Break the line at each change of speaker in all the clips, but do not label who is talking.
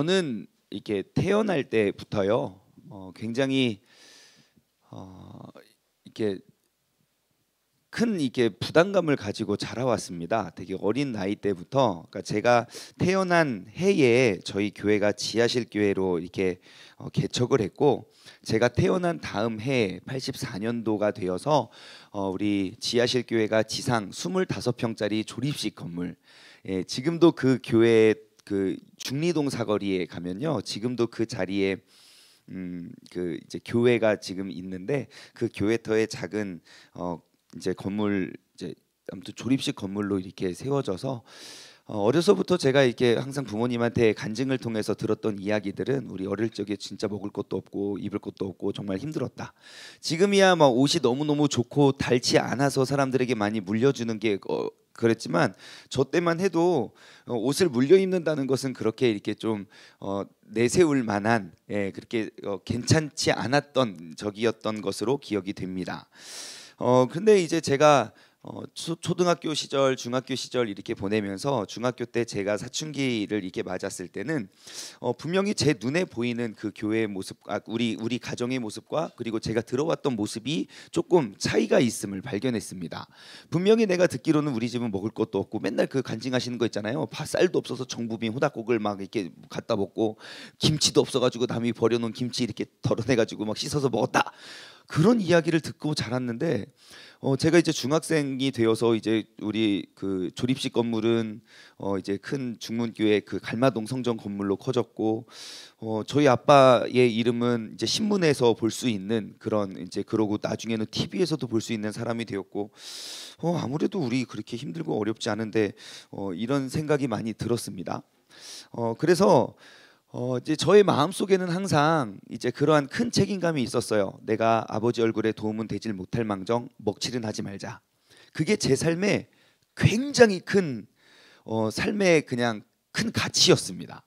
저는 이렇게 태어날 때부터요, 굉장히 이렇게 큰 이렇게 부담감을 가지고 자라왔습니다. 되게 어린 나이 때부터. 그러니까 제가 태어난 해에 저희 교회가 지하실 교회로 이렇게 개척을 했고, 제가 태어난 다음 해에 84년도가 되어서 우리 지하실 교회가 지상 25평짜리 조립식 건물, 예, 지금도 그 교회 그 중리동 사거리에 가면요, 지금도 그 자리에 그 이제 교회가 지금 있는데, 그 교회터에 작은 이제 건물, 이제 아무튼 조립식 건물로 이렇게 세워져서, 어려서부터 제가 이렇게 항상 부모님한테 간증을 통해서 들었던 이야기들은, 우리 어릴 적에 진짜 먹을 것도 없고 입을 것도 없고 정말 힘들었다. 지금이야 막 옷이 너무너무 좋고 닳지 않아서 사람들에게 많이 물려주는 게 그랬지만, 저 때만 해도 옷을 물려 입는다는 것은 그렇게 이렇게 좀 내세울 만한, 예, 그렇게 괜찮지 않았던 적이었던 것으로 기억이 됩니다. 근데 이제 제가 초등학교 시절, 중학교 시절 이렇게 보내면서, 중학교 때 제가 사춘기를 이렇게 맞았을 때는 분명히 제 눈에 보이는 그 교회의 모습, 우리 가정의 모습과 그리고 제가 들어왔던 모습이 조금 차이가 있음을 발견했습니다. 분명히 내가 듣기로는 우리 집은 먹을 것도 없고 맨날 그 간증하시는 거 있잖아요. 쌀도 없어서 정부빈 호닥국을 막 이렇게 갖다 먹고, 김치도 없어가지고 남이 버려놓은 김치 이렇게 덜어내가지고 막 씻어서 먹었다. 그런 이야기를 듣고 자랐는데, 제가 이제 중학생이 되어서 이제 우리 그 조립식 건물은 이제 큰 중문교회 그 갈마동 성전 건물로 커졌고, 저희 아빠의 이름은 이제 신문에서 볼 수 있는 그런, 이제 그러고 나중에는 TV에서도 볼 수 있는 사람이 되었고, 아무래도 우리 그렇게 힘들고 어렵지 않은데 이런 생각이 많이 들었습니다. 그래서 이제 저의 마음 속에는 항상 이제 그러한 큰 책임감이 있었어요. 내가 아버지 얼굴에 도움은 되질 못할 망정 먹칠은 하지 말자. 그게 제 삶에 굉장히 큰 삶의 그냥 큰 가치였습니다.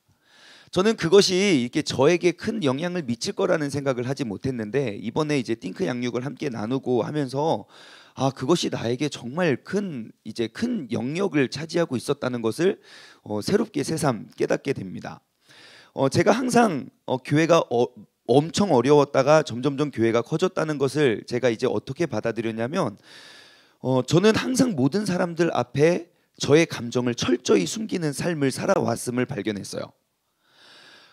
저는 그것이 이렇게 저에게 큰 영향을 미칠 거라는 생각을 하지 못했는데, 이번에 이제 띵크 양육을 함께 나누고 하면서 그것이 나에게 정말 큰 이제 큰 영역을 차지하고 있었다는 것을 새롭게 새삼 깨닫게 됩니다. 제가 항상 교회가 엄청 어려웠다가 점점점 교회가 커졌다는 것을 제가 이제 어떻게 받아들였냐면, 저는 항상 모든 사람들 앞에 저의 감정을 철저히 숨기는 삶을 살아왔음을 발견했어요.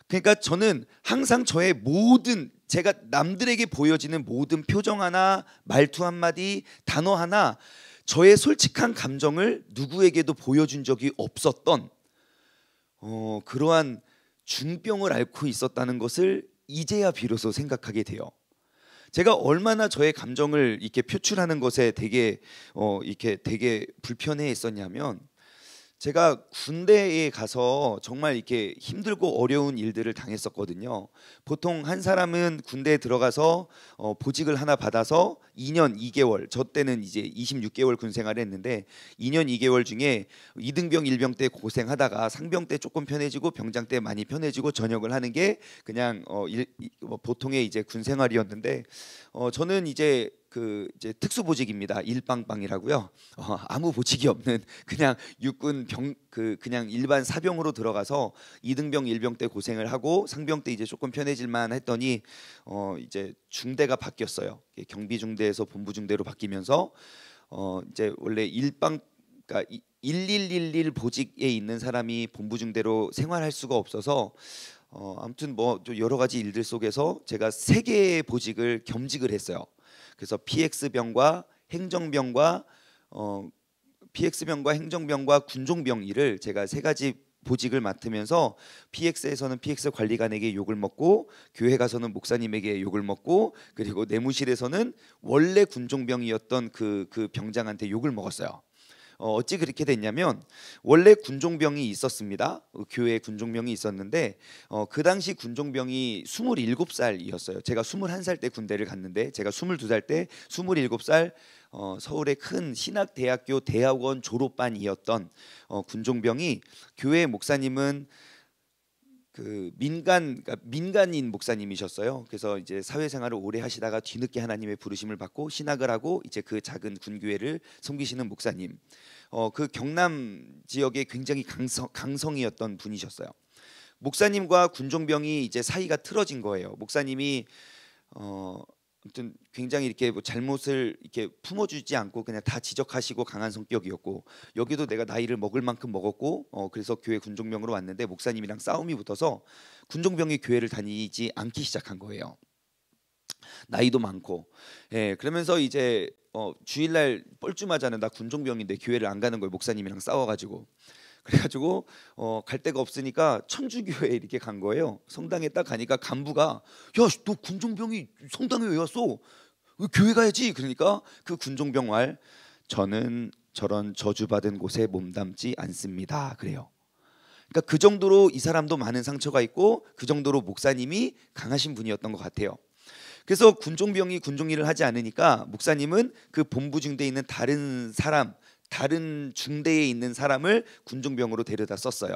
그러니까 저는 항상 저의 모든, 제가 남들에게 보여지는 모든 표정 하나, 말투 한마디, 단어 하나, 저의 솔직한 감정을 누구에게도 보여준 적이 없었던 그러한 중병을 앓고 있었다는 것을 이제야 비로소 생각하게 돼요. 제가 얼마나 저의 감정을 이렇게 표출하는 것에 되게 이렇게 되게 불편해 했었냐면, 제가 군대에 가서 정말 이렇게 힘들고 어려운 일들을 당했었거든요. 보통 한 사람은 군대에 들어가서 보직을 하나 받아서 2년 2개월, 저 때는 이제 26개월 군 생활을 했는데, 2년 2개월 중에 이등병 1병 때 고생하다가 상병 때 조금 편해지고 병장 때 많이 편해지고 전역을 하는 게 그냥 보통의 이제 군 생활이었는데, 저는 이제 그 이제 특수보직입니다. 일빵빵이라고요. 아무 보직이 없는 그냥 육군 그냥 일반 사병으로 들어가서 이등병 1병 때 고생을 하고 상병 때 이제 조금 편해질만 했더니 이제 중대가 바뀌었어요. 경비중대에서 본부중대로 바뀌면서 이제 원래 그러니까 1111 보직에 있는 사람이 본부중대로 생활할 수가 없어서, 아무튼 뭐 여러 가지 일들 속에서 제가 3개의 보직을 겸직을 했어요. 그래서 PX병과 행정병과 군종병 일을 제가 3가지 보직을 맡으면서, PX에서는 PX 관리관에게 욕을 먹고, 교회 가서는 목사님에게 욕을 먹고, 그리고 내무실에서는 원래 군종병이었던 그 병장한테 욕을 먹었어요. 어찌 그렇게 됐냐면, 원래 군종병이 있었습니다. 교회에 군종병이 있었는데 그 당시 군종병이 27살이었어요. 제가 21살 때 군대를 갔는데, 제가 22살 때 27살 서울의 큰 신학대학교 대학원 졸업반이었던 군종병이, 교회 목사님은 그러니까 민간인 목사님이셨어요. 그래서 이제 사회생활을 오래 하시다가 뒤늦게 하나님의 부르심을 받고 신학을 하고 이제 그 작은 군교회를 섬기시는 목사님. 그 경남 지역에 굉장히 강성이었던 분이셨어요. 목사님과 군종병이 이제 사이가 틀어진 거예요. 목사님이 아무튼 굉장히 이렇게 뭐 잘못을 이렇게 품어주지 않고 그냥 다 지적하시고 강한 성격이었고, 여기도 내가 나이를 먹을 만큼 먹었고 그래서 교회 군종병으로 왔는데 목사님이랑 싸움이 붙어서 군종병이 교회를 다니지 않기 시작한 거예요. 나이도 많고. 예, 그러면서 이제 주일날 뻘쭘하잖아. 나 군종병인데 교회를 안 가는 거예요. 목사님이랑 싸워가지고. 그래가지고 갈 데가 없으니까 천주교회에 이렇게 간 거예요. 성당에 딱 가니까 간부가 야, 너 군종병이 성당에 왜 왔어? 왜 교회 가야지. 그러니까 그 군종병 말, 저는 저런 저주받은 곳에 몸담지 않습니다. 그래요. 그러니까 그 정도로 이 사람도 많은 상처가 있고 그 정도로 목사님이 강하신 분이었던 것 같아요. 그래서 군종병이 군종 일을 하지 않으니까 목사님은 그 본부 중대에 있는 다른 중대에 있는 사람을 군종병으로 데려다 썼어요.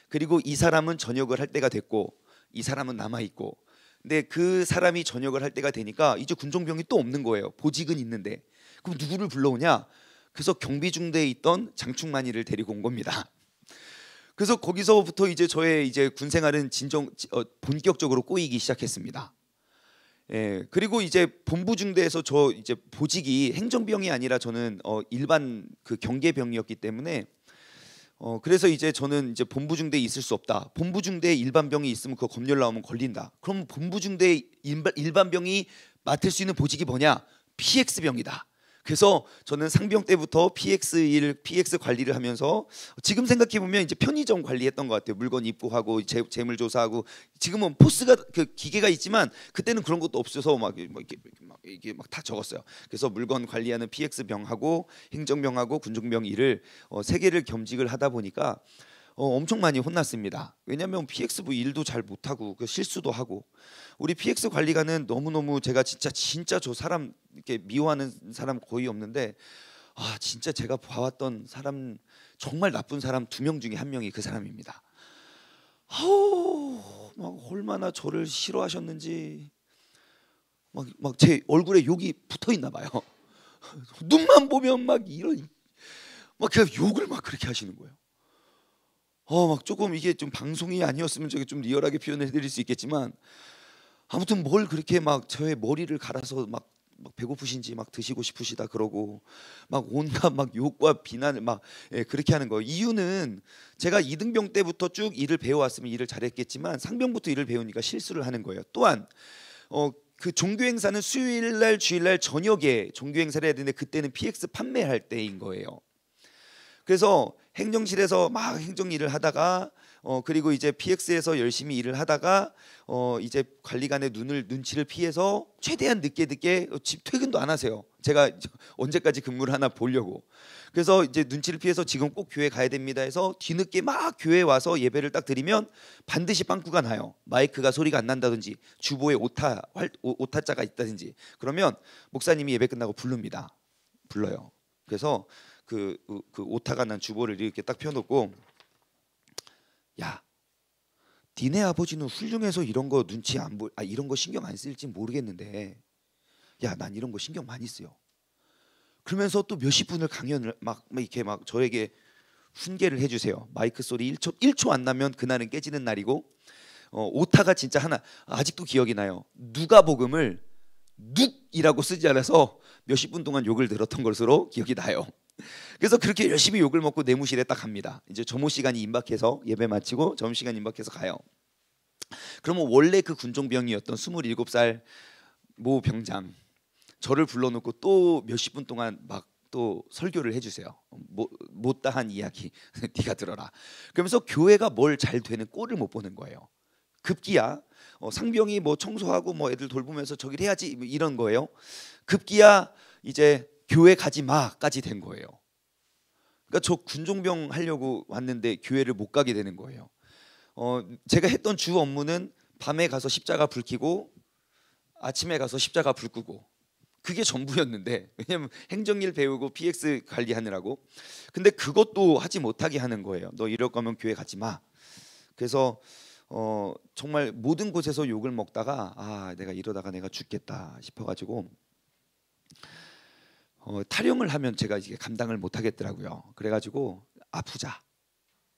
그리고 이 사람은 전역을 할 때가 됐고 이 사람은 남아 있고. 근데 그 사람이 전역을 할 때가 되니까 이제 군종병이 또 없는 거예요. 보직은 있는데. 그럼 누구를 불러오냐? 그래서 경비중대에 있던 장충만이를 데리고 온 겁니다. 그래서 거기서부터 이제 저의 이제 군 생활은 본격적으로 꼬이기 시작했습니다. 예, 그리고 이제 본부 중대에서 저 이제 보직이 행정병이 아니라 저는 일반 그 경계병이었기 때문에 그래서 이제 저는 이제 본부 중대에 있을 수 없다. 본부 중대에 일반병이 있으면 그 검열 나오면 걸린다. 그럼 본부 중대에 일반병이 맡을 수 있는 보직이 뭐냐? PX병이다. 그래서 저는 상병 때부터 PX 관리를 하면서 지금 생각해 보면 이제 편의점 관리했던 것 같아요. 물건 입고하고 재물 조사하고. 지금은 포스가 그 기계가 있지만 그때는 그런 것도 없어서 이게 막 다 적었어요. 그래서 물건 관리하는 PX병하고 행정병하고 군종병 일을 세 개를 겸직을 하다 보니까 엄청 많이 혼났습니다. 왜냐하면 PX부 일도 잘 못하고 그 실수도 하고. 우리 PX 관리관은 너무너무 제가 진짜 저 사람 이렇게 미워하는 사람 거의 없는데, 진짜 제가 봐왔던 사람 정말 나쁜 사람 2명 중에 1명이 그 사람입니다. 막 얼마나 저를 싫어하셨는지 막 제 얼굴에 욕이 붙어 있나 봐요. 눈만 보면 막 그냥 욕을 막 그렇게 하시는 거예요. 막 조금 이게 좀 방송이 아니었으면 저게 좀 리얼하게 표현해 드릴 수 있겠지만, 아무튼 뭘 그렇게 막 저의 머리를 갈아서 막 배고프신지 막 드시고 싶으시다 그러고 막 온갖 막 욕과 비난을 막 그렇게 하는 거예요. 이유는 제가 2등병 때부터 쭉 일을 배워왔으면 일을 잘했겠지만 상병부터 일을 배우니까 실수를 하는 거예요. 또한 그 종교 행사는 수요일날 주일날 저녁에 종교 행사를 해야 되는데 그때는 PX 판매할 때인 거예요. 그래서 행정실에서 막 행정 일을 하다가 그리고 이제 PX에서 열심히 일을 하다가 이제 관리관의 눈치를 피해서 최대한 늦게 집 퇴근도 안 하세요. 제가 언제까지 근무를 하나 보려고. 그래서 이제 눈치를 피해서 지금 꼭 교회 가야 됩니다 해서 뒤늦게 막 교회에 와서 예배를 딱 드리면 반드시 빵꾸가 나요. 마이크가 소리가 안 난다든지 주보에 오타자가 있다든지. 그러면 목사님이 예배 끝나고 불러요. 그래서 그 오타가 난 주보를 이렇게 딱 펴놓고, 야, 니네 아버지는 훌륭해서 이런 거 눈치 이런 거 신경 안 쓸지 모르겠는데, 야, 난 이런 거 신경 많이 써요. 그러면서 또 몇십 분을 강연을 막 이렇게 막 저에게 훈계를 해주세요. 마이크 소리 1초 안 나면 그날은 깨지는 날이고, 오타가 진짜 하나 아직도 기억이 나요. 누가복음을 눅이라고 쓰지 않아서 몇십 분 동안 욕을 들었던 것으로 기억이 나요. 그래서 그렇게 열심히 욕을 먹고 내무실에 딱 갑니다. 이제 점호 시간이 임박해서 예배 마치고 점심 시간 임박해서 가요. 그러면 원래 그 군종병이었던 27살 모 병장 저를 불러놓고 또 몇십 분 동안 막 또 설교를 해주세요. 못다한 이야기 네가 들어라. 그러면서 교회가 뭘 잘 되는 꼴을 못 보는 거예요. 급기야 상병이 뭐 청소하고 뭐 애들 돌보면서 저기를 해야지 이런 거예요. 급기야 이제 교회 가지 마까지 된 거예요. 그러니까 저 군종병 하려고 왔는데 교회를 못 가게 되는 거예요. 제가 했던 주 업무는 밤에 가서 십자가 불 켜고 아침에 가서 십자가 불 끄고, 그게 전부였는데, 왜냐면 행정일 배우고 PX 관리하느라고. 근데 그것도 하지 못하게 하는 거예요. 너 이럴 거면 교회 가지 마. 그래서 정말 모든 곳에서 욕을 먹다가 내가 이러다가 내가 죽겠다 싶어가지고 타령을 하면 제가 이게 감당을 못 하겠더라고요. 그래가지고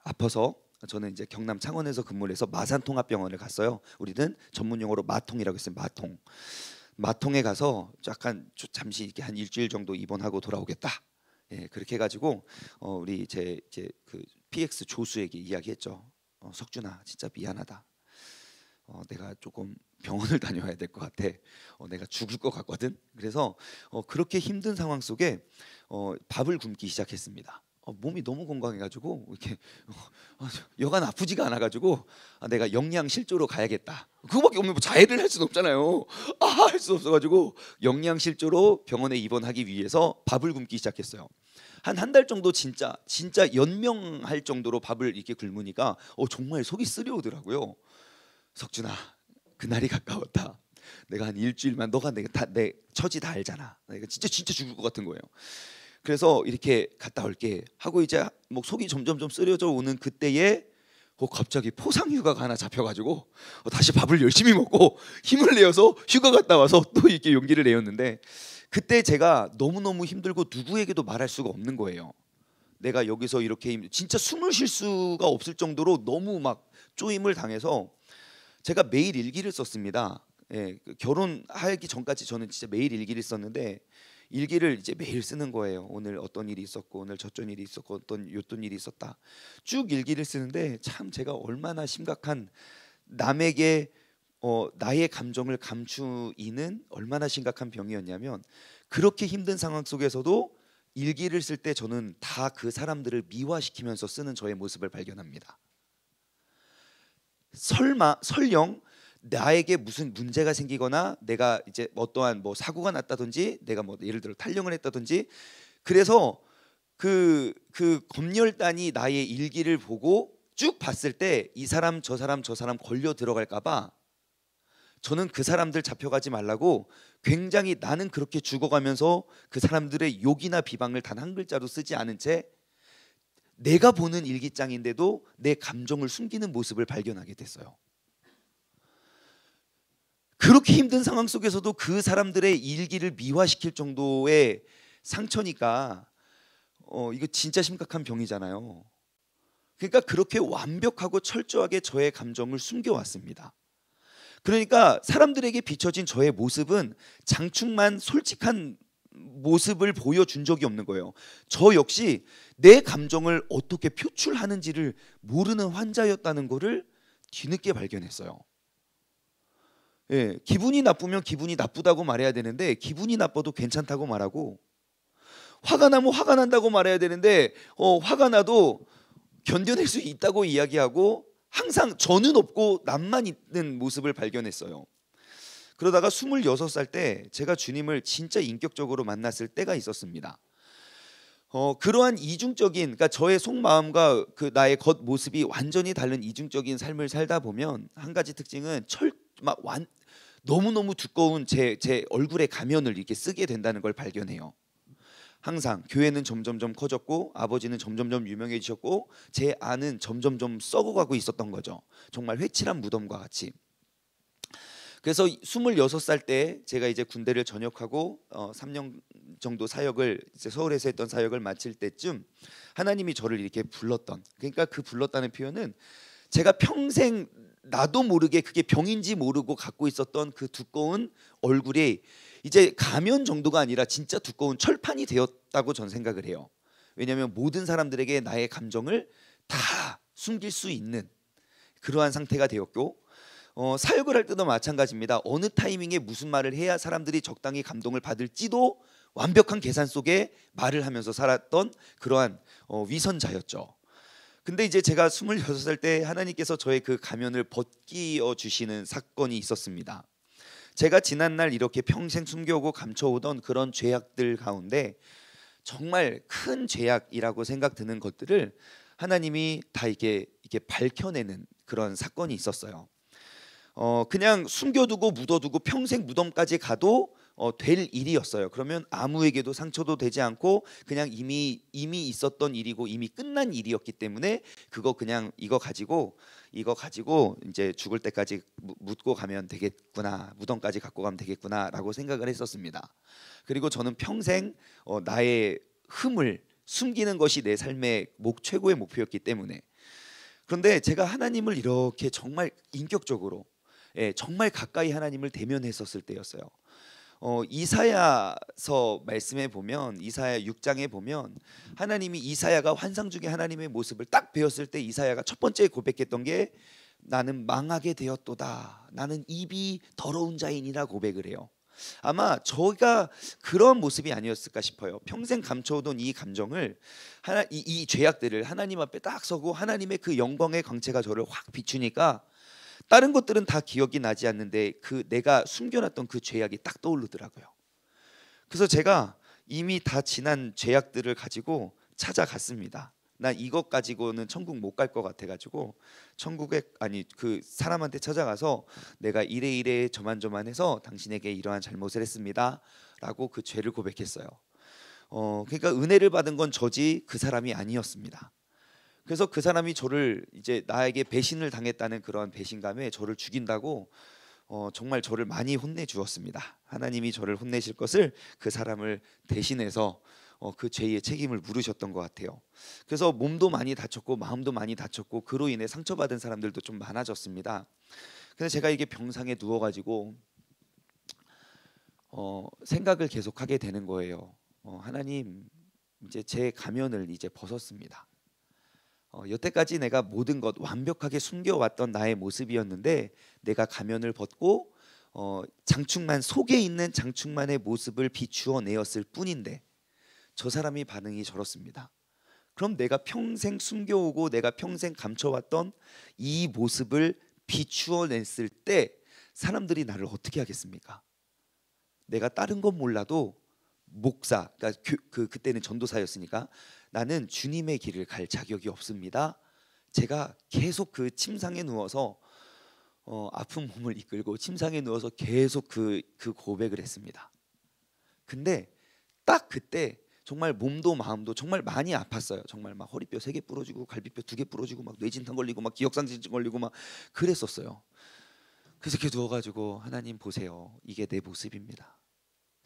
아파서 저는 이제 경남 창원에서 근무를 해서 마산통합병원을 갔어요. 우리는 전문 용어로 마통이라고 했어요. 마통. 마통에 가서 약간 잠시 이렇게 한 일주일 정도 입원하고 돌아오겠다. 예, 그렇게 해가지고 우리 제 이제 그 PX 조수에게 이야기했죠. 석준아, 진짜 미안하다. 내가 조금 병원을 다녀야 될 것 같아. 내가 죽을 것 같거든. 그래서 그렇게 힘든 상황 속에 밥을 굶기 시작했습니다. 몸이 너무 건강해가지고 이렇게 여간 아프지가 않아가지고 내가 영양실조로 가야겠다. 그거밖에 없는, 뭐 자해를 할 수는 없잖아요. 할 수 없어가지고 영양실조로 병원에 입원하기 위해서 밥을 굶기 시작했어요. 한 달 정도 진짜 연명할 정도로 밥을 이렇게 굶으니까 정말 속이 쓰려오더라고요. 석준아, 그날이 가까웠다. 내가 한 일주일만, 너가 내 처지 다 알잖아. 내가 진짜 죽을 것 같은 거예요. 그래서 이렇게 갔다 올게 하고 이제 뭐 속이 점점 쓰려져 오는 그때에 갑자기 포상 휴가가 하나 잡혀가지고 다시 밥을 열심히 먹고 힘을 내어서 휴가 갔다 와서 또 이렇게 용기를 내었는데, 그때 제가 너무너무 힘들고 누구에게도 말할 수가 없는 거예요. 내가 여기서 이렇게 진짜 숨을 쉴 수가 없을 정도로 너무 막 쪼임을 당해서 제가 매일 일기를 썼습니다. 예, 결혼하기 전까지 저는 진짜 매일 일기를 썼는데, 일기를 이제 매일 쓰는 거예요. 오늘 어떤 일이 있었고, 오늘 저런 일이 있었고, 어떤 일이 있었다. 쭉 일기를 쓰는데 참 제가 얼마나 심각한, 남에게 나의 감정을 감추이는 얼마나 심각한 병이었냐면, 그렇게 힘든 상황 속에서도 일기를 쓸 때 저는 다 그 사람들을 미화시키면서 쓰는 저의 모습을 발견합니다. 설령 나에게 무슨 문제가 생기거나 내가 이제 어떠한 뭐 사고가 났다든지, 내가 뭐 예를 들어 탈영을 했다든지, 그래서 그 검열단이 나의 일기를 보고 쭉 봤을 때 이 사람 저 사람 걸려 들어갈까 봐 저는 그 사람들 잡혀가지 말라고 굉장히, 나는 그렇게 죽어가면서 그 사람들의 욕이나 비방을 단 한 글자도 쓰지 않은 채 내가 보는 일기장인데도 내 감정을 숨기는 모습을 발견하게 됐어요. 그렇게 힘든 상황 속에서도 그 사람들의 일기를 미화시킬 정도의 상처니까 이거 진짜 심각한 병이잖아요. 그러니까 그렇게 완벽하고 철저하게 저의 감정을 숨겨왔습니다. 그러니까 사람들에게 비춰진 저의 모습은 장충만 솔직한 모습을 보여준 적이 없는 거예요. 저 역시 내 감정을 어떻게 표출하는지를 모르는 환자였다는 것을 뒤늦게 발견했어요. 예, 기분이 나쁘면 기분이 나쁘다고 말해야 되는데 기분이 나빠도 괜찮다고 말하고, 화가 나면 화가 난다고 말해야 되는데 화가 나도 견뎌낼 수 있다고 이야기하고, 항상 저는 없고 남만 있는 모습을 발견했어요. 그러다가 26살 때 제가 주님을 진짜 인격적으로 만났을 때가 있었습니다. 그러한 이중적인, 그러니까 저의 속마음과 그 나의 겉모습이 완전히 다른 이중적인 삶을 살다 보면 한 가지 특징은 너무너무 두꺼운 제 얼굴의 가면을 이렇게 쓰게 된다는 걸 발견해요. 항상 교회는 점점점 커졌고 아버지는 점점점 유명해지셨고 제 안은 점점점 썩어가고 있었던 거죠. 정말 회칠한 무덤과 같이. 그래서 26살 때 제가 이제 군대를 전역하고 3년 정도 사역을, 이제 서울에서 했던 사역을 마칠 때쯤 하나님이 저를 이렇게 불렀던, 그러니까 그 불렀다는 표현은 제가 평생 나도 모르게 그게 병인지 모르고 갖고 있었던 그 두꺼운 얼굴이 이제 가면 정도가 아니라 진짜 두꺼운 철판이 되었다고 전 생각을 해요. 왜냐하면 모든 사람들에게 나의 감정을 다 숨길 수 있는 그러한 상태가 되었고, 사역을 할 때도 마찬가지입니다. 어느 타이밍에 무슨 말을 해야 사람들이 적당히 감동을 받을지도 완벽한 계산 속에 말을 하면서 살았던 그러한 위선자였죠. 근데 이제 제가 26살 때 하나님께서 저의 그 가면을 벗기어 주시는 사건이 있었습니다. 제가 지난날 이렇게 평생 숨겨오고 감춰오던 그런 죄악들 가운데 정말 큰 죄악이라고 생각드는 것들을 하나님이 다 이게 밝혀내는 그런 사건이 있었어요. 그냥 숨겨두고 묻어두고 평생 무덤까지 가도 될 일이었어요. 그러면 아무에게도 상처도 되지 않고 그냥 이미 있었던 일이고 이미 끝난 일이었기 때문에 이거 가지고 이제 죽을 때까지 묻고 가면 되겠구나, 무덤까지 갖고 가면 되겠구나라고 생각을 했었습니다. 그리고 저는 평생 나의 흠을 숨기는 것이 내 삶의 최고의 목표였기 때문에, 그런데 제가 하나님을 이렇게 정말 인격적으로, 정말 가까이 하나님을 대면했었을 때였어요. 이사야서 말씀에 보면, 이사야 6장에 보면 하나님이 이사야가 환상 중에 하나님의 모습을 딱 배웠을 때 이사야가 첫 번째 고백했던 게 나는 망하게 되었도다. 나는 입이 더러운 자인이라 고백을 해요. 아마 저희가 그런 모습이 아니었을까 싶어요. 평생 감춰오던 이 감정을 이 죄악들을 하나님 앞에 딱 서고 하나님의 그 영광의 광채가 저를 확 비추니까 다른 것들은 다 기억이 나지 않는데 그 내가 숨겨놨던 그 죄악이 딱 떠오르더라고요. 그래서 제가 이미 다 지난 죄악들을 가지고 찾아갔습니다. 나 이것 가지고는 천국 못 갈 것 같아가지고 그 사람한테 찾아가서 내가 이래 저만저만해서 당신에게 이러한 잘못을 했습니다라고 그 죄를 고백했어요. 그러니까 은혜를 받은 건 저지 그 사람이 아니었습니다. 그래서 그 사람이 저를 이제 나에게 배신을 당했다는 그런 배신감에 저를 죽인다고 정말 저를 많이 혼내 주었습니다. 하나님이 저를 혼내실 것을 그 사람을 대신해서 그 죄의 책임을 물으셨던 것 같아요. 그래서 몸도 많이 다쳤고 마음도 많이 다쳤고 그로 인해 상처받은 사람들도 좀 많아졌습니다. 근데 제가 이게 병상에 누워가지고 생각을 계속하게 되는 거예요. 하나님, 이제 제 가면을 이제 벗었습니다. 여태까지 내가 모든 것 완벽하게 숨겨왔던 나의 모습이었는데 내가 가면을 벗고 장충만, 속에 있는 장충만의 모습을 비추어 내었을 뿐인데 저 사람이 반응이 저렇습니다. 그럼 내가 평생 숨겨오고 내가 평생 감춰왔던 이 모습을 비추어 냈을 때 사람들이 나를 어떻게 하겠습니까? 내가 다른 건 몰라도 목사, 그러니까 그때는 전도사였으니까 나는 주님의 길을 갈 자격이 없습니다. 제가 계속 그 침상에 누워서 아픈 몸을 이끌고 침상에 누워서 계속 그 고백을 했습니다. 근데 딱 그때 정말 몸도 마음도 정말 많이 아팠어요. 정말 막 허리뼈 3개 부러지고 갈비뼈 2개 부러지고 막 뇌진탕 걸리고 막 기억상실증 걸리고 막 그랬었어요. 그래서 이렇게 누워가지고 하나님 보세요. 이게 내 모습입니다.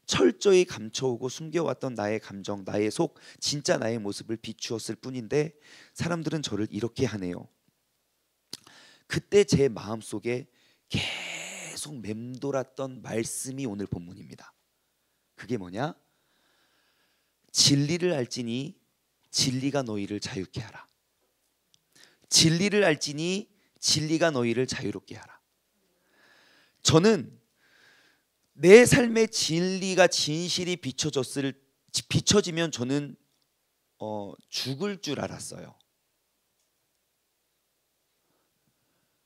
철저히 감춰오고 숨겨왔던 나의 감정, 나의 속, 진짜 나의 모습을 비추었을 뿐인데 사람들은 저를 이렇게 하네요. 그때 제 마음속에 계속 맴돌았던 말씀이 오늘 본문입니다. 그게 뭐냐? 진리를 알지니 진리가 너희를 자유케 하라. 진리를 알지니 진리가 너희를 자유롭게 하라. 저는 내 삶의 진리가 진실이 비춰지면 저는 죽을 줄 알았어요.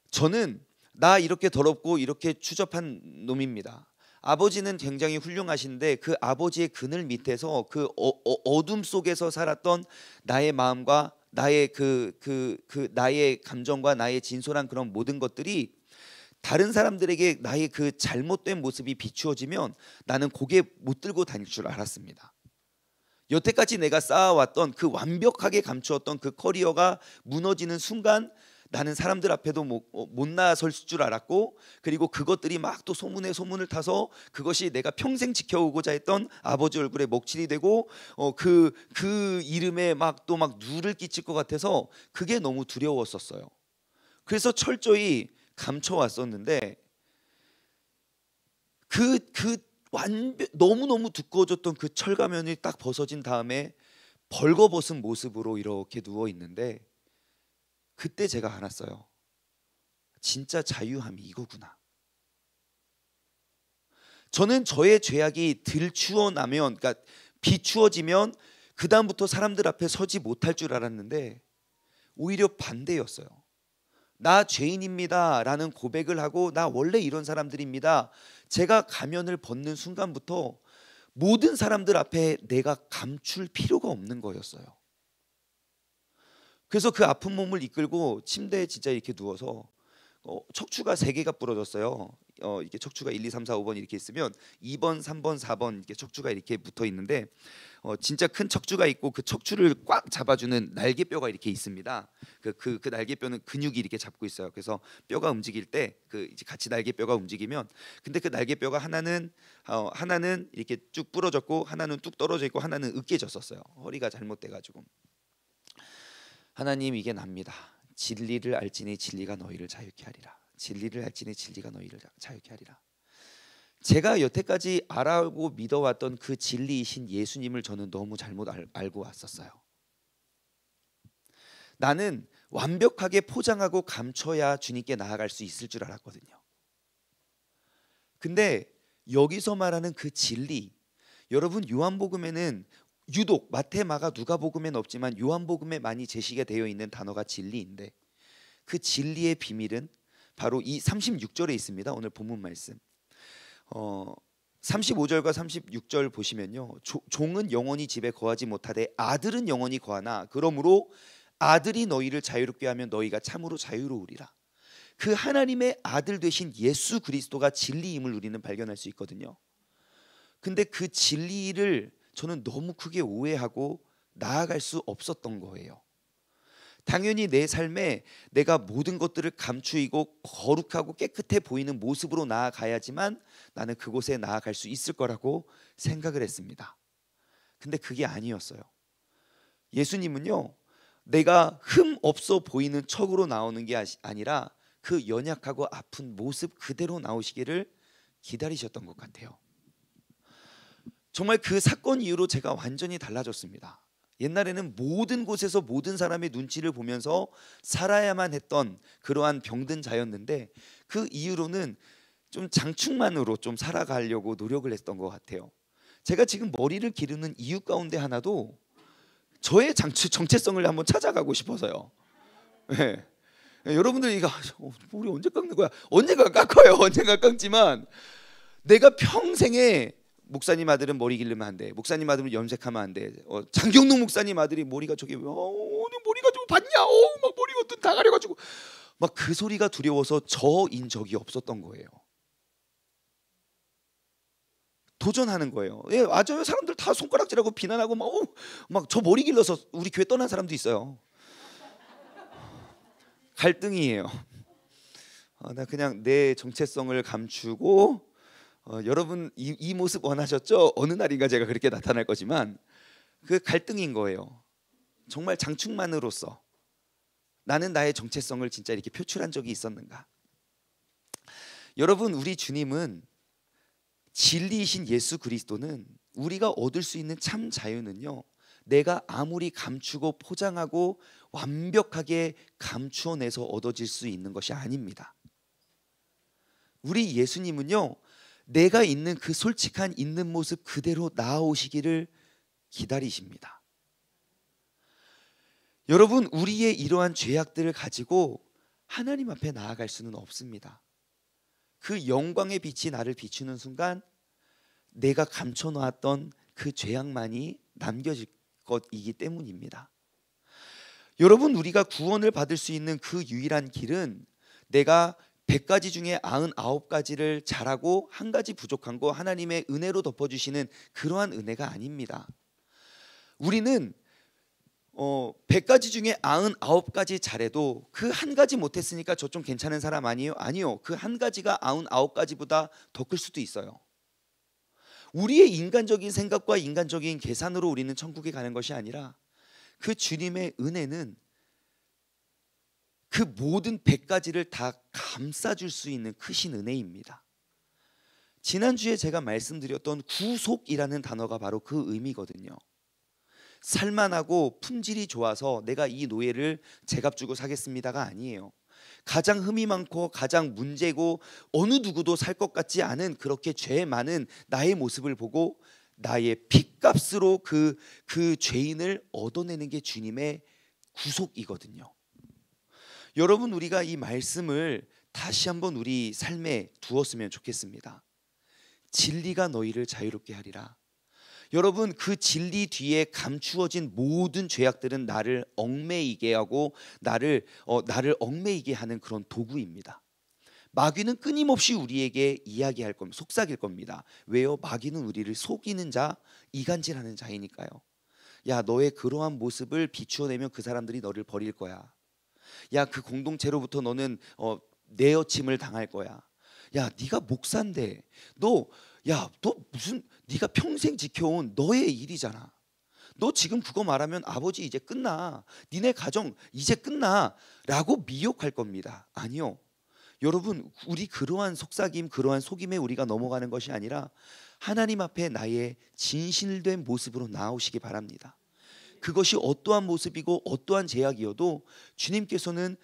저는 나 이렇게 더럽고 이렇게 추접한 놈입니다. 아버지는 굉장히 훌륭하신데 그 아버지의 그늘 밑에서 그 어둠 속에서 살았던 나의 마음과 나의 나의 감정과 나의 진솔한 그런 모든 것들이 다른 사람들에게 나의 그 잘못된 모습이 비추어지면 나는 고개 못 들고 다닐 줄 알았습니다. 여태까지 내가 쌓아왔던 그 완벽하게 감추었던 그 커리어가 무너지는 순간 나는 사람들 앞에도 못 나설 줄 알았고, 그리고 그것들이 막 또 소문을 타서 그것이 내가 평생 지켜오고자 했던 아버지 얼굴에 먹칠이 되고 그 이름에 막 누를 끼칠 것 같아서 그게 너무 두려웠었어요. 그래서 철저히 감춰왔었는데 너무너무 두꺼워졌던 그 철가면이 딱 벗어진 다음에 벌거벗은 모습으로 이렇게 누워 있는데 그때 제가 알았어요. 진짜 자유함이 이거구나. 저는 저의 죄악이 들추어나면, 그러니까 비추어지면 그 다음부터 사람들 앞에 서지 못할 줄 알았는데 오히려 반대였어요. 나 죄인입니다 라는 고백을 하고 나 원래 이런 사람들입니다, 제가 가면을 벗는 순간부터 모든 사람들 앞에 내가 감출 필요가 없는 거였어요. 그래서 그 아픈 몸을 이끌고 침대에 진짜 이렇게 누워서 척추가 3개가 부러졌어요. 이렇게 척추가 1, 2, 3, 4, 5번 이렇게 있으면 2번, 3번, 4번 이렇게 척추가 이렇게 붙어 있는데 진짜 큰 척추가 있고 그 척추를 꽉 잡아주는 날개뼈가 이렇게 있습니다. 그 날개뼈는 근육이 이렇게 잡고 있어요. 그래서 뼈가 움직일 때 이제 같이 날개뼈가 움직이면, 근데 그 날개뼈가 하나는 이렇게 쭉 부러졌고 하나는 뚝 떨어져 있고 하나는 으깨졌었어요. 허리가 잘못돼가지고. 하나님, 이게 납니다. 진리를 알지니 진리가 너희를 자유케 하리라. 진리를 알지니 진리가 너희를 자유케 하리라. 제가 여태까지 알아오고 믿어왔던 그 진리이신 예수님을 저는 너무 잘못 알고 왔었어요. 나는 완벽하게 포장하고 감춰야 주님께 나아갈 수 있을 줄 알았거든요. 근데 여기서 말하는 그 진리, 여러분 요한복음에는 유독 마태, 마가, 누가복음엔 없지만 요한복음에 많이 제시가 되어 있는 단어가 진리인데, 그 진리의 비밀은 바로 이 36절에 있습니다. 오늘 본문 말씀 35절과 36절 보시면요, 종은 영원히 집에 거하지 못하되 아들은 영원히 거하나 그러므로 아들이 너희를 자유롭게 하면 너희가 참으로 자유로우리라. 그 하나님의 아들 되신 예수 그리스도가 진리임을 우리는 발견할 수 있거든요. 근데 그 진리를 저는 너무 크게 오해하고 나아갈 수 없었던 거예요. 당연히 내 삶에 내가 모든 것들을 감추이고 거룩하고 깨끗해 보이는 모습으로 나아가야지만 나는 그곳에 나아갈 수 있을 거라고 생각을 했습니다. 근데 그게 아니었어요. 예수님은요, 내가 흠 없어 보이는 척으로 나오는 게 아니라 그 연약하고 아픈 모습 그대로 나오시기를 기다리셨던 것 같아요. 정말 그 사건 이후로 제가 완전히 달라졌습니다. 옛날에는 모든 곳에서 모든 사람의 눈치를 보면서 살아야만 했던 그러한 병든 자였는데, 그 이후로는 좀 장충만으로 좀 살아가려고 노력을 했던 것 같아요. 제가 지금 머리를 기르는 이유 가운데 하나도 저의 정체성을 한번 찾아가고 싶어서요. 네. 여러분들이 이거 머리 언제 깎는 거야? 언젠가 깎아요. 언젠가 깎지만 내가 평생에 목사님 아들은 머리 기르면 안 돼, 목사님 아들은 염색하면 안 돼, 장경록 목사님 아들이 머리가 저기 머리가 좀 봤냐? 막 머리가 어떤 다 가려가지고 막 그 소리가 두려워서 저인 적이 없었던 거예요. 도전하는 거예요. 예, 맞아요. 사람들 다 손가락질하고 비난하고 막 저 머리 길러서 우리 교회 떠난 사람도 있어요. 갈등이에요. 나 그냥 내 정체성을 감추고 여러분 이 모습 원하셨죠? 어느 날인가 제가 그렇게 나타날 거지만 그 갈등인 거예요. 정말 장충만으로서 나는 나의 정체성을 진짜 이렇게 표출한 적이 있었는가? 여러분, 우리 주님은, 진리이신 예수 그리스도는, 우리가 얻을 수 있는 참 자유는요, 내가 아무리 감추고 포장하고 완벽하게 감추어내서 얻어질 수 있는 것이 아닙니다. 우리 예수님은요, 내가 있는 그 솔직한 있는 모습 그대로 나아오시기를 기다리십니다. 여러분, 우리의 이러한 죄악들을 가지고 하나님 앞에 나아갈 수는 없습니다. 그 영광의 빛이 나를 비추는 순간 내가 감춰놓았던 그 죄악만이 남겨질 것이기 때문입니다. 여러분, 우리가 구원을 받을 수 있는 그 유일한 길은 내가 100가지 중에 99가지를 잘하고 한 가지 부족한 거 하나님의 은혜로 덮어주시는 그러한 은혜가 아닙니다. 우리는 100가지 중에 99가지 잘해도 그 한 가지 못했으니까 저 좀 괜찮은 사람 아니에요? 아니요. 그 한 가지가 99가지보다 더 클 수도 있어요. 우리의 인간적인 생각과 인간적인 계산으로 우리는 천국에 가는 것이 아니라 그 주님의 은혜는 그 모든 100가지를 다 감싸줄 수 있는 크신 은혜입니다. 지난주에 제가 말씀드렸던 구속이라는 단어가 바로 그 의미거든요. 살만하고 품질이 좋아서 내가 이 노예를 제값 주고 사겠습니다가 아니에요. 가장 흠이 많고 가장 문제고 어느 누구도 살 것 같지 않은 그렇게 죄 많은 나의 모습을 보고 나의 핏값으로 그 죄인을 얻어내는 게 주님의 구속이거든요. 여러분, 우리가 이 말씀을 다시 한번 우리 삶에 두었으면 좋겠습니다. 진리가 너희를 자유롭게 하리라. 여러분, 그 진리 뒤에 감추어진 모든 죄악들은 나를 얽매이게 하고 나를 얽매이게 하는 그런 도구입니다. 마귀는 끊임없이 우리에게 이야기할 겁니다. 속삭일 겁니다. 왜요? 마귀는 우리를 속이는 자, 이간질하는 자이니까요. 야, 너의 그러한 모습을 비추어내면 그 사람들이 너를 버릴 거야. 야, 그 공동체로부터 너는 내어침을 당할 거야. 야, 네가 목사인데 너 무슨 네가 평생 지켜온 너의 일이잖아. 너 지금 그거 말하면 아버지 이제 끝나. 니네 가정 이제 끝나. 라고 미혹할 겁니다. 아니요. 여러분, 우리 그러한 속삭임, 그러한 속임에 우리가 넘어가는 것이 아니라 하나님 앞에 나의 진실된 모습으로 나오시기 바랍니다. 그것이 어떠한 모습이고 어떠한 제약이어도 주님께서는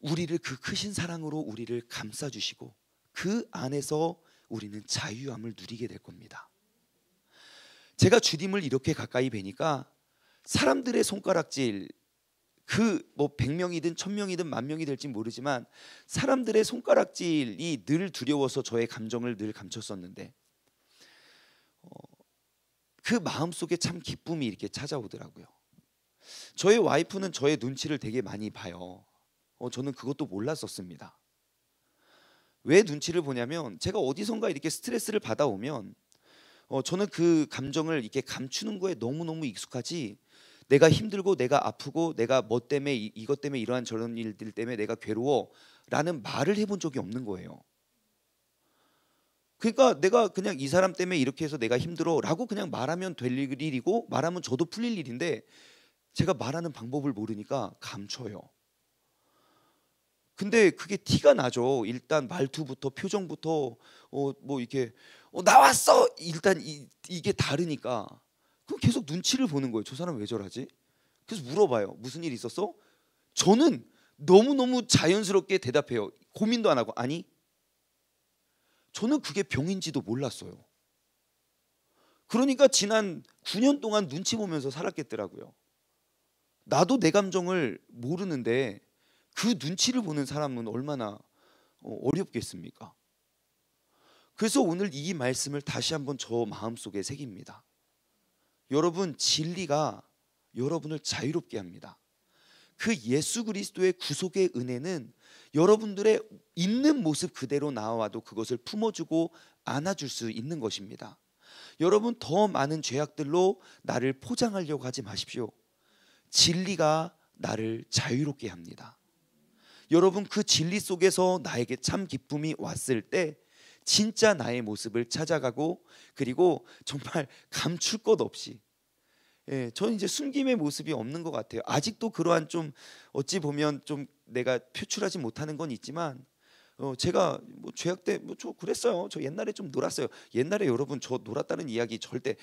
우리를 그 크신 사랑으로 우리를 감싸주시고 그 안에서 우리는 자유함을 누리게 될 겁니다. 제가 주님을 이렇게 가까이 뵈니까 사람들의 손가락질, 그 뭐 100명이든 1000명이든 10,000명이 될지 모르지만 사람들의 손가락질이 늘 두려워서 저의 감정을 늘 감췄었는데 그 마음속에 참 기쁨이 이렇게 찾아오더라고요. 저의 와이프는 저의 눈치를 되게 많이 봐요. 저는 그것도 몰랐었습니다. 왜 눈치를 보냐면 제가 어디선가 이렇게 스트레스를 받아오면 저는 그 감정을 이렇게 감추는 거에 너무너무 익숙하지, 내가 힘들고 내가 아프고 내가 뭐 때문에 이것 때문에 이러한 저런 일들 때문에 내가 괴로워 라는 말을 해본 적이 없는 거예요. 그러니까 내가 그냥 이 사람 때문에 이렇게 해서 내가 힘들어 라고 그냥 말하면 될 일이고 말하면 저도 풀릴 일인데 제가 말하는 방법을 모르니까 감춰요. 근데 그게 티가 나죠. 일단 말투부터 표정부터 뭐 이렇게 나왔어 일단 이게 다르니까 그럼 계속 눈치를 보는 거예요. 저 사람 왜 저러지? 그래서 물어봐요. 무슨 일 있었어? 저는 너무너무 자연스럽게 대답해요. 고민도 안 하고. 아니, 저는 그게 병인지도 몰랐어요. 그러니까 지난 9년 동안 눈치 보면서 살았겠더라고요. 나도 내 감정을 모르는데 그 눈치를 보는 사람은 얼마나 어렵겠습니까? 그래서 오늘 이 말씀을 다시 한번 저 마음속에 새깁니다. 여러분, 진리가 여러분을 자유롭게 합니다. 그 예수 그리스도의 구속의 은혜는 여러분들의 있는 모습 그대로 나와도 그것을 품어주고 안아줄 수 있는 것입니다. 여러분, 더 많은 죄악들로 나를 포장하려고 하지 마십시오. 진리가 나를 자유롭게 합니다. 여러분, 그 진리 속에서 나에게 참 기쁨이 왔을 때 진짜 나의 모습을 찾아가고 그리고 정말 감출 것 없이, 저는 이제 숨김의 모습이 없는 것 같아요. 아직도 그러한 좀 어찌 보면 좀 내가 표출하지 못하는 건 있지만 제가 뭐 죄악 때 뭐 저 그랬어요. 저 옛날에 좀 놀았어요. 옛날에 여러분 저 놀았다는 이야기 절대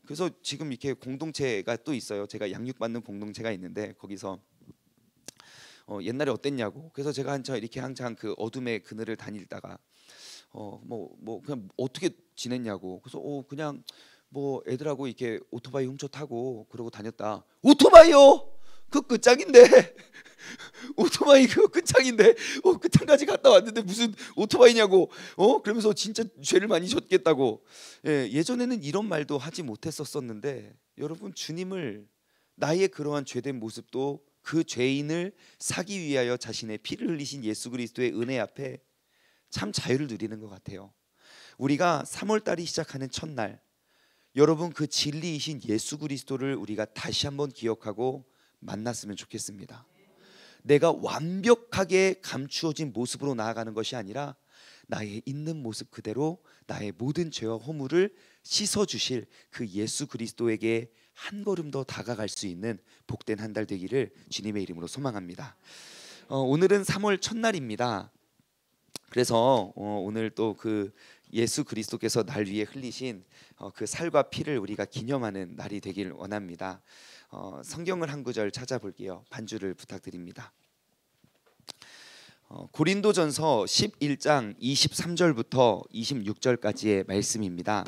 그래서 지금 이렇게 공동체가 또 있어요. 제가 양육받는 공동체가 있는데 거기서 옛날에 어땠냐고. 그래서 제가 항상 그 어둠의 그늘을 다니다가 뭐 그냥 어떻게 지냈냐고. 그래서 그냥 뭐 애들하고 이렇게 오토바이 훔쳐 타고 그러고 다녔다. 오토바이요? 그 끝장인데 오토바이 그거 끝장인데 끝장까지 갔다 왔는데 무슨 오토바이냐고. 그러면서 진짜 죄를 많이 졌겠다고. 예전에는 이런 말도 하지 못했었는데 여러분, 주님을, 나의 그러한 죄된 모습도 그 죄인을 사기 위하여 자신의 피를 흘리신 예수 그리스도의 은혜 앞에 참 자유를 누리는 것 같아요. 우리가 3월달이 시작하는 첫날, 여러분, 그 진리이신 예수 그리스도를 우리가 다시 한번 기억하고 만났으면 좋겠습니다. 내가 완벽하게 감추어진 모습으로 나아가는 것이 아니라 나의 있는 모습 그대로 나의 모든 죄와 허물을 씻어주실 그 예수 그리스도에게 한 걸음 더 다가갈 수 있는 복된 한 달 되기를 주님의 이름으로 소망합니다. 오늘은 3월 첫날입니다. 그래서 오늘 또 그 예수 그리스도께서 날 위해 흘리신 그 살과 피를 우리가 기념하는 날이 되길 원합니다. 성경을 한 구절 찾아볼게요. 반주를 부탁드립니다. 고린도전서 11장 23절부터 26절까지의 말씀입니다.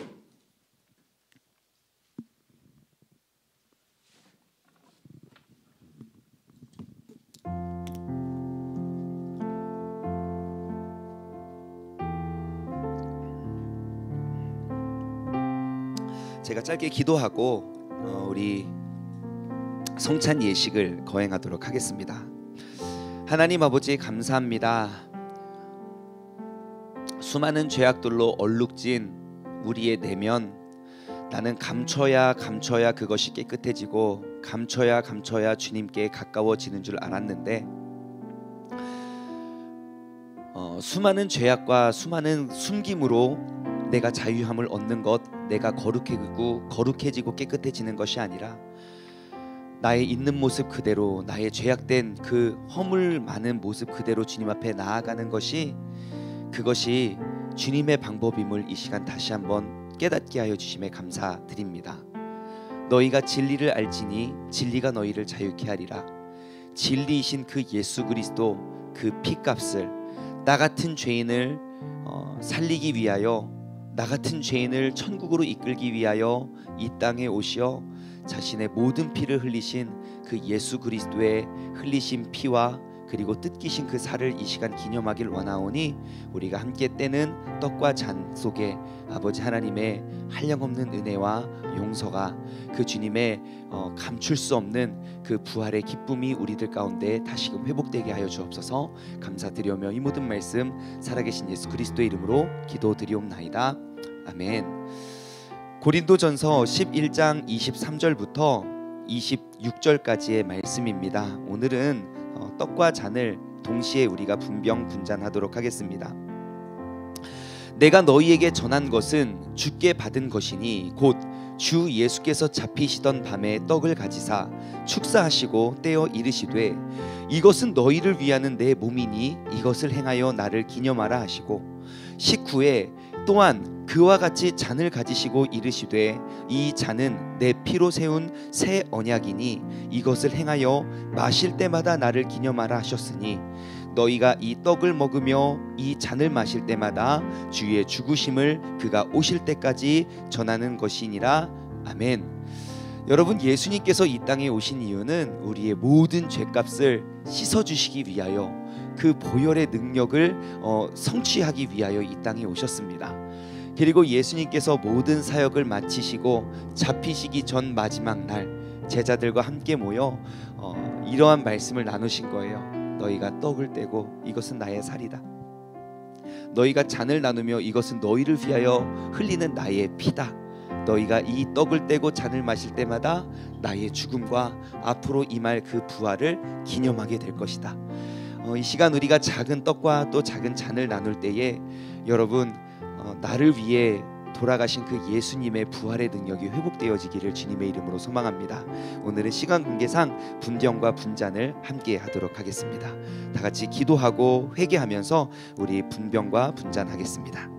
제가 짧게 기도하고 우리 성찬 예식을 거행하도록 하겠습니다. 하나님 아버지, 감사합니다. 수많은 죄악들로 얼룩진 우리의 내면, 나는 감춰야 그것이 깨끗해지고 감춰야 주님께 가까워지는 줄 알았는데 수많은 죄악과 수많은 숨김으로 내가 자유함을 얻는 것, 내가 거룩해지고 깨끗해지는 것이 아니라 나의 있는 모습 그대로, 나의 죄악된 그 허물 많은 모습 그대로 주님 앞에 나아가는 것이, 그것이 주님의 방법임을 이 시간 다시 한번 깨닫게 하여 주심에 감사드립니다. 너희가 진리를 알지니 진리가 너희를 자유케 하리라. 진리이신 그 예수 그리스도, 그 피값을 나 같은 죄인을 살리기 위하여, 나 같은 죄인을 천국으로 이끌기 위하여 이 땅에 오시어 자신의 모든 피를 흘리신 그 예수 그리스도의 흘리신 피와 그리고 뜯기신 그 살을 이 시간 기념하길 원하오니, 우리가 함께 떼는 떡과 잔 속에 아버지 하나님의 한량없는 은혜와 용서가, 그 주님의 감출 수 없는 그 부활의 기쁨이 우리들 가운데 다시금 회복되게 하여 주옵소서. 감사드리오며 이 모든 말씀 살아계신 예수 그리스도의 이름으로 기도드리옵나이다. 아멘. 고린도전서 11장 23절부터 26절까지의 말씀입니다. 오늘은 떡과 잔을 동시에 우리가 분명분잔하도록 하겠습니다. 내가 너희에게 전한 것은 주께 받은 것이니 곧 주 예수께서 잡히시던 밤에 떡을 가지사 축사하시고 떼어 이르시되 이것은 너희를 위하는 내 몸이니 이것을 행하여 나를 기념하라 하시고, 식후에 또한 그와 같이 잔을 가지시고 이르시되 이 잔은 내 피로 세운 새 언약이니 이것을 행하여 마실 때마다 나를 기념하라 하셨으니 너희가 이 떡을 먹으며 이 잔을 마실 때마다 주의 죽으심을 그가 오실 때까지 전하는 것이니라. 아멘. 여러분, 예수님께서 이 땅에 오신 이유는 우리의 모든 죄값을 씻어주시기 위하여, 그 보혈의 능력을 성취하기 위하여 이 땅에 오셨습니다. 그리고 예수님께서 모든 사역을 마치시고 잡히시기 전 마지막 날 제자들과 함께 모여 이러한 말씀을 나누신 거예요. 너희가 떡을 떼고 이것은 나의 살이다. 너희가 잔을 나누며 이것은 너희를 위하여 흘리는 나의 피다. 너희가 이 떡을 떼고 잔을 마실 때마다 나의 죽음과 앞으로 임할 그 부활을 기념하게 될 것이다. 이 시간 우리가 작은 떡과 또 작은 잔을 나눌 때에 여러분, 나를 위해 돌아가신 그 예수님의 부활의 능력이 회복되어지기를 주님의 이름으로 소망합니다. 오늘은 시간 관계상 분병과 분잔을 함께 하도록 하겠습니다. 다 같이 기도하고 회개하면서 우리 분병과 분잔하겠습니다.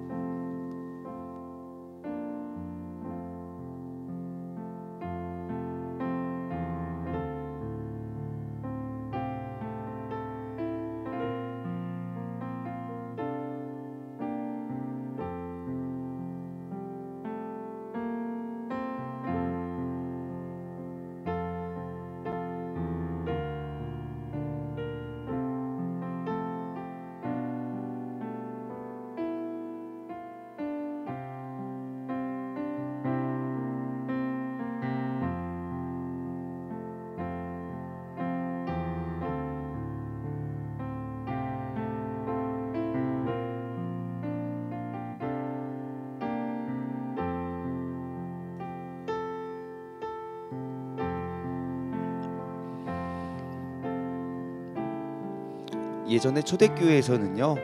예전에 초대교회에서는요,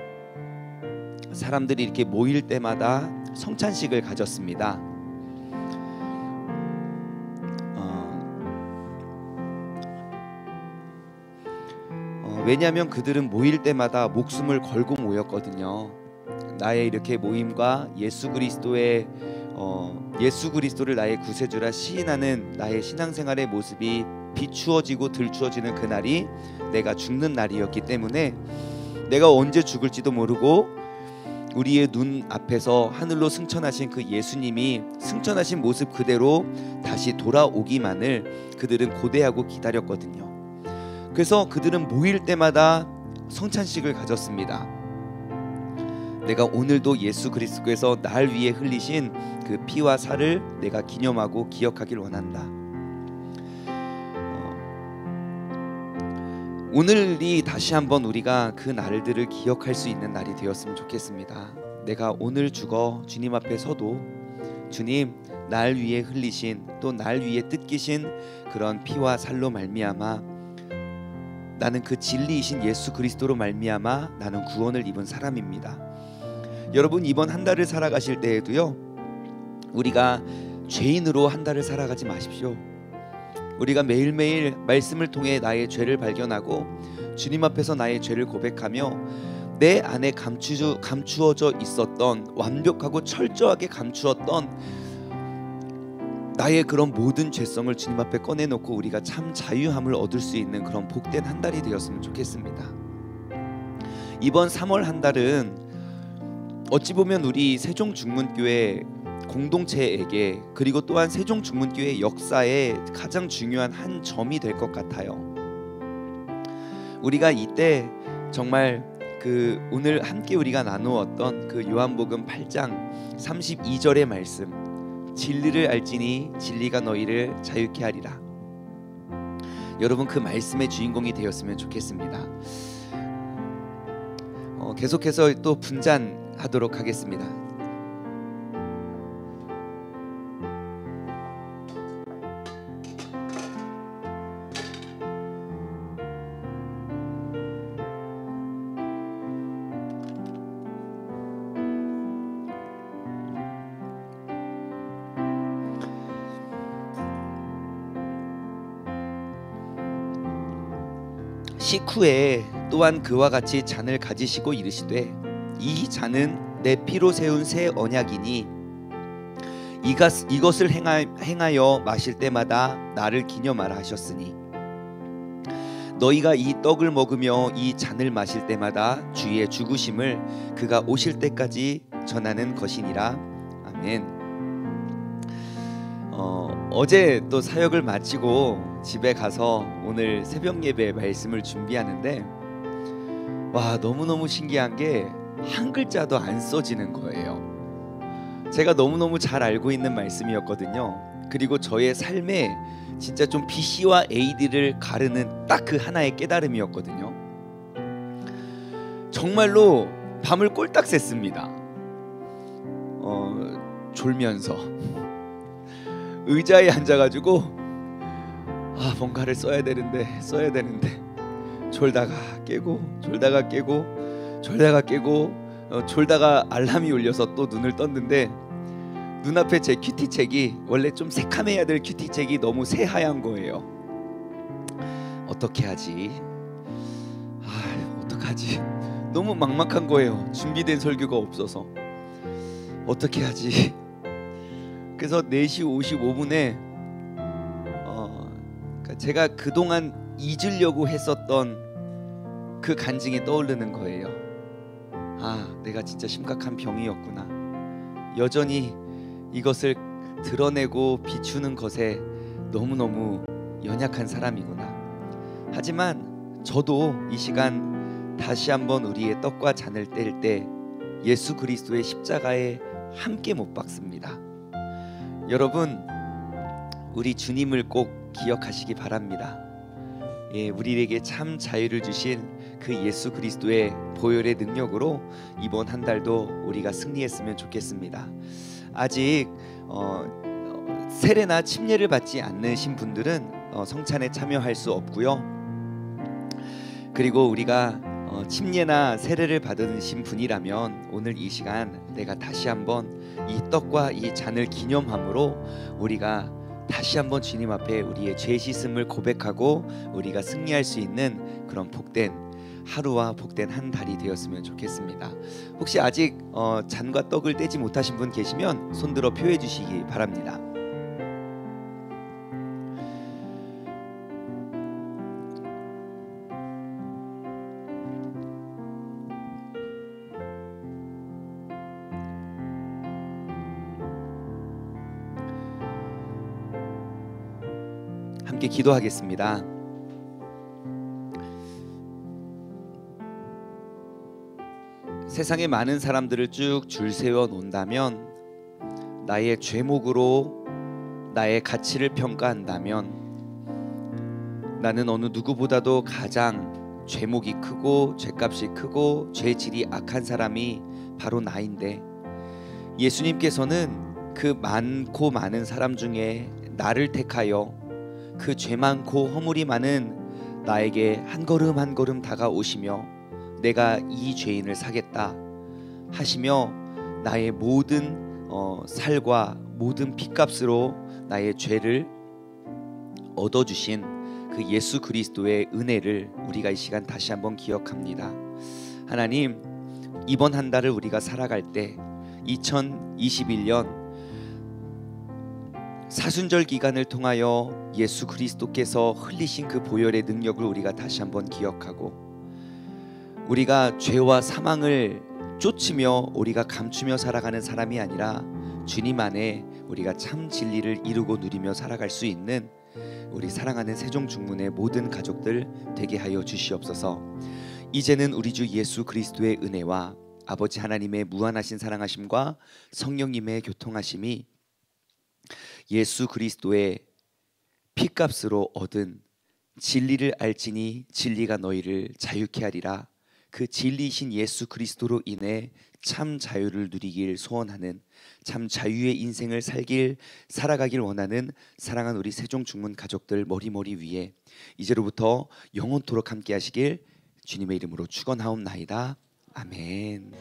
사람들이 이렇게 모일 때마다 성찬식을 가졌습니다. 왜냐하면 그들은 모일 때마다 목숨을 걸고 모였거든요. 나의 이렇게 모임과 예수 그리스도를 나의 구세주라 시인하는 나의 신앙생활의 모습이 비추어지고 들추어지는 그날이 내가 죽는 날이었기 때문에 내가 언제 죽을지도 모르고 우리의 눈 앞에서 하늘로 승천하신 그 예수님이 승천하신 모습 그대로 다시 돌아오기만을 그들은 고대하고 기다렸거든요. 그래서 그들은 모일 때마다 성찬식을 가졌습니다. 내가 오늘도 예수 그리스도께서 날 위해 흘리신 그 피와 살을 내가 기념하고 기억하길 원한다. 오늘이 다시 한번 우리가 그 날들을 기억할 수 있는 날이 되었으면 좋겠습니다. 내가 오늘 죽어 주님 앞에 서도 주님, 날 위해 흘리신 또 날 위해 뜯기신 그런 피와 살로 말미암아 나는 그 진리이신 예수 그리스도로 말미암아 나는 구원을 입은 사람입니다. 여러분, 이번 한 달을 살아가실 때에도요, 우리가 죄인으로 한 달을 살아가지 마십시오. 우리가 매일매일 말씀을 통해 나의 죄를 발견하고 주님 앞에서 나의 죄를 고백하며 내 안에 감추어져 있었던, 완벽하고 철저하게 감추었던 나의 그런 모든 죄성을 주님 앞에 꺼내놓고 우리가 참 자유함을 얻을 수 있는 그런 복된 한 달이 되었으면 좋겠습니다. 이번 3월 한 달은 어찌 보면 우리 세종중문교회 공동체에게, 그리고 또한 세종중문교회 역사에 가장 중요한 한 점이 될 것 같아요. 우리가 이때 정말 오늘 함께 우리가 나누었던 요한복음 8장 32절의 말씀, 진리를 알지니 진리가 너희를 자유케 하리라. 여러분, 그 말씀의 주인공이 되었으면 좋겠습니다. 계속해서 또 분잔하도록 하겠습니다. 식후에 또한 그와 같이 잔을 가지시고 이르시되 이 잔은 내 피로 세운 새 언약이니 이것을 행하여 마실 때마다 나를 기념하라 하셨으니 너희가 이 떡을 먹으며 이 잔을 마실 때마다 주의 죽으심을 그가 오실 때까지 전하는 것이니라. 아멘. 어제 또 사역을 마치고 집에 가서 오늘 새벽 예배 말씀을 준비하는데 너무너무 신기한 게 한 글자도 안 써지는 거예요. 제가 너무너무 잘 알고 있는 말씀이었거든요. 그리고 저의 삶에 진짜 좀 BC와 AD를 가르는 딱 그 하나의 깨달음이었거든요. 정말로 밤을 꼴딱 샜습니다. 졸면서 의자에 앉아가지고 뭔가를 써야 되는데 졸다가 깨고 졸다가 알람이 울려서 또 눈을 떴는데 눈앞에 제 큐티책이, 원래 좀 새카매야 될 큐티책이 너무 새하얀 거예요. 어떻게 하지? 어떡하지? 너무 막막한 거예요. 준비된 설교가 없어서 어떻게 하지? 그래서 4시 55분에 제가 그동안 잊으려고 했었던 그 간증이 떠오르는 거예요. 내가 진짜 심각한 병이었구나. 여전히 이것을 드러내고 비추는 것에 너무너무 연약한 사람이구나. 하지만 저도 이 시간 다시 한번 우리의 떡과 잔을 뗄 때 예수 그리스도의 십자가에 함께 못 박습니다. 여러분, 우리 주님을 꼭 기억하시기 바랍니다. 우리에게 참 자유를 주신 그 예수 그리스도의 보혈의 능력으로 이번 한 달도 우리가 승리했으면 좋겠습니다. 아직 세례나 침례를 받지 않으신 분들은 성찬에 참여할 수 없고요. 그리고 우리가 침례나 세례를 받으신 분이라면 오늘 이 시간 내가 다시 한번 이 떡과 이 잔을 기념함으로 우리가 다시 한번 주님 앞에 우리의 죄 씻음을 고백하고 우리가 승리할 수 있는 그런 복된 하루와 복된 한 달이 되었으면 좋겠습니다. 혹시 아직 잔과 떡을 떼지 못하신 분 계시면 손들어 표해 주시기 바랍니다. 함께 기도하겠습니다. 세상에 많은 사람들을 쭉 줄 세워 놓는다면, 나의 죄목으로 나의 가치를 평가한다면 나는 어느 누구보다도 가장 죄목이 크고 죄값이 크고 죄질이 악한 사람이 바로 나인데, 예수님께서는 그 많고 많은 사람 중에 나를 택하여 그 죄 많고 허물이 많은 나에게 한 걸음 한 걸음 다가오시며 내가 이 죄인을 사겠다 하시며 나의 모든 살과 모든 핏값으로 나의 죄를 얻어주신 그 예수 그리스도의 은혜를 우리가 이 시간 다시 한번 기억합니다. 하나님, 이번 한 달을 우리가 살아갈 때 2021년 사순절 기간을 통하여 예수 그리스도께서 흘리신 그 보혈의 능력을 우리가 다시 한번 기억하고, 우리가 죄와 사망을 쫓으며 우리가 감추며 살아가는 사람이 아니라 주님 안에 우리가 참 진리를 이루고 누리며 살아갈 수 있는 우리 사랑하는 세종중문의 모든 가족들 되게 하여 주시옵소서. 이제는 우리 주 예수 그리스도의 은혜와 아버지 하나님의 무한하신 사랑하심과 성령님의 교통하심이 예수 그리스도의 피값으로 얻은 진리를 알지니 진리가 너희를 자유케 하리라, 그 진리이신 예수 그리스도로 인해 참 자유를 누리길 소원하는, 참 자유의 인생을 살아가길 원하는 사랑하는 우리 세종중문 가족들 머리 위에 이제로부터 영원토록 함께 하시길 주님의 이름으로 축원하옵나이다. 아멘.